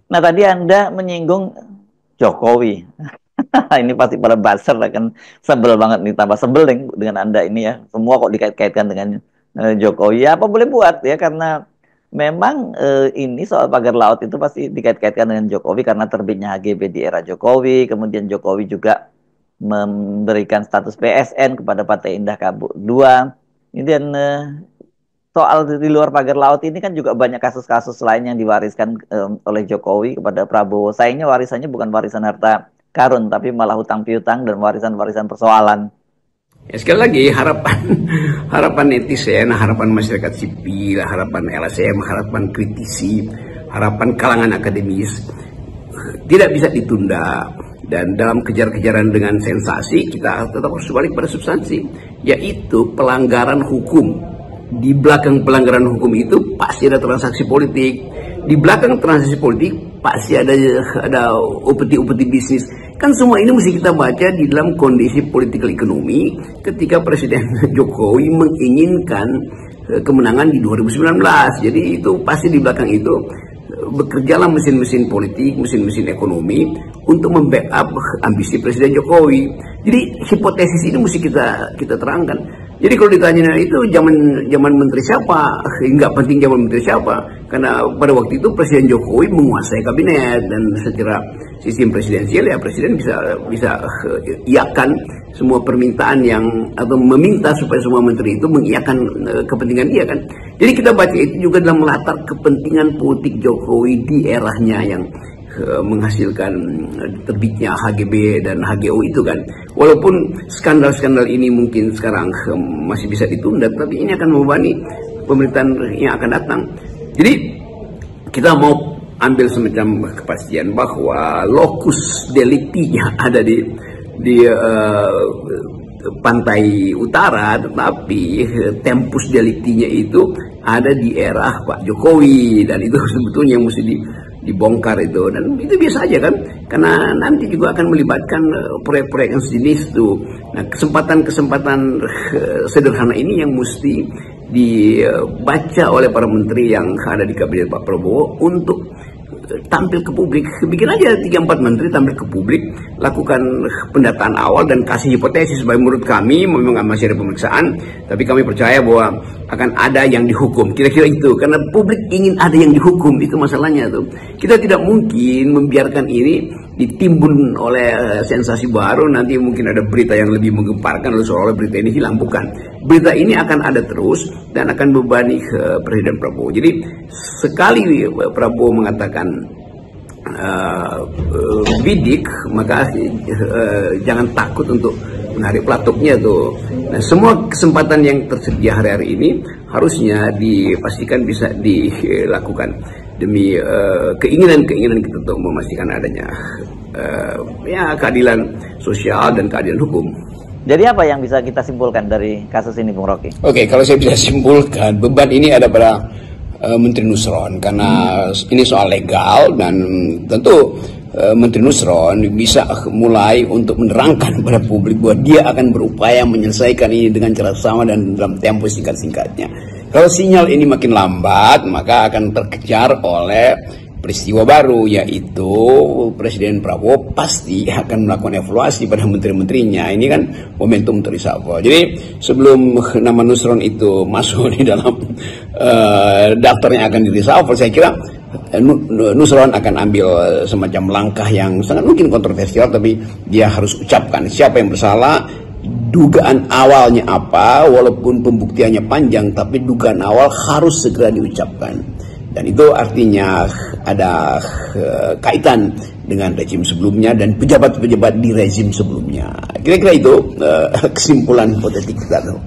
Nah, tadi Anda menyinggung Jokowi. Ini pasti pada buzzer lah kan, sebel banget nih, tambah sebel dengan Anda ini ya. Semua kok dikait-kaitkan dengan Jokowi. Ya apa boleh buat ya, karena memang ini soal pagar laut itu pasti dikait-kaitkan dengan Jokowi karena terbitnya HGB di era Jokowi. Kemudian Jokowi juga memberikan status PSN kepada Partai Indah Kabut 2. Kemudian soal di luar pagar laut ini kan juga banyak kasus-kasus lain yang diwariskan oleh Jokowi kepada Prabowo. Sayangnya warisannya bukan warisan harta karun, tapi malah hutang piutang dan warisan-warisan persoalan. Ya, sekali lagi harapan harapan netizen, harapan masyarakat sipil, harapan LSM, harapan kritisi, harapan kalangan akademis tidak bisa ditunda. Dan dalam kejar-kejaran dengan sensasi, kita tetap harus balik pada substansi, yaitu pelanggaran hukum. Di belakang pelanggaran hukum itu pasti ada transaksi politik. Di belakang transaksi politik pasti ada upeti-upeti bisnis. Kan semua ini mesti kita baca di dalam kondisi political ekonomi ketika Presiden Jokowi menginginkan kemenangan di 2019. Jadi itu pasti di belakang itu bekerjalah mesin-mesin politik, mesin-mesin ekonomi untuk membackup ambisi Presiden Jokowi. Jadi hipotesis ini mesti kita terangkan. Jadi kalau ditanya itu zaman menteri siapa, nggak penting zaman menteri siapa, karena pada waktu itu Presiden Jokowi menguasai kabinet dan secara sistem presidensial ya presiden bisa iakan semua permintaan yang atau meminta supaya semua menteri itu mengiakan kepentingan dia kan. Jadi kita baca itu juga dalam latar kepentingan politik Jokowi di eranya yang menghasilkan terbitnya HGB dan HGO itu kan. Walaupun skandal-skandal ini mungkin sekarang masih bisa ditunda, tapi ini akan membebani pemerintahan yang akan datang. Jadi kita mau ambil semacam kepastian bahwa lokus deliktinya ada di pantai utara, tetapi tempus deliktinya itu ada di era Pak Jokowi, dan itu sebetulnya yang mesti dibongkar itu. Dan itu biasa aja kan, karena nanti juga akan melibatkan proyek-proyek yang sejenis itu. Nah, kesempatan-kesempatan sederhana ini yang mesti dibaca oleh para menteri yang ada di kabinet Pak Prabowo untuk tampil ke publik. Bikin aja 3-4 menteri tampil ke publik, lakukan pendataan awal dan kasih hipotesis bahwa menurut kami memang masih ada pemeriksaan, tapi kami percaya bahwa akan ada yang dihukum. Kira-kira itu, karena publik ingin ada yang dihukum, itu masalahnya tuh. Kita tidak mungkin membiarkan ini ditimbun oleh sensasi baru, nanti mungkin ada berita yang lebih menggemparkan lalu seolah-olah berita ini hilang. Bukan, berita ini akan ada terus dan akan membebani ke Presiden Prabowo. Jadi sekali Prabowo mengatakan bidik, maka jangan takut untuk menarik pelatuknya tuh. Nah, semua kesempatan yang tersedia hari-hari ini harusnya dipastikan bisa dilakukan demi keinginan-keinginan kita untuk memastikan adanya keadilan sosial dan keadilan hukum. Jadi apa yang bisa kita simpulkan dari kasus ini, Bung Rocky? Oke, kalau saya bisa simpulkan, beban ini ada pada Menteri Nusron, karena ini soal legal, dan tentu Menteri Nusron bisa mulai untuk menerangkan pada publik bahwa dia akan berupaya menyelesaikan ini dengan cara sama dan dalam tempo singkat-singkatnya. Kalau sinyal ini makin lambat, maka akan terkejar oleh peristiwa baru, yaitu Presiden Prabowo pasti akan melakukan evaluasi pada menteri-menterinya. Ini kan momentum untuk reshuffle. Jadi sebelum nama Nusron itu masuk di dalam daftarnya akan di reshuffle, saya kira Nusron akan ambil semacam langkah yang sangat mungkin kontroversial, tapi dia harus ucapkan siapa yang bersalah, dugaan awalnya apa, walaupun pembuktiannya panjang, tapi dugaan awal harus segera diucapkan. Dan itu artinya ada kaitan dengan rezim sebelumnya dan pejabat-pejabat di rezim sebelumnya. Kira-kira itu kesimpulan hipotetik kita tuh.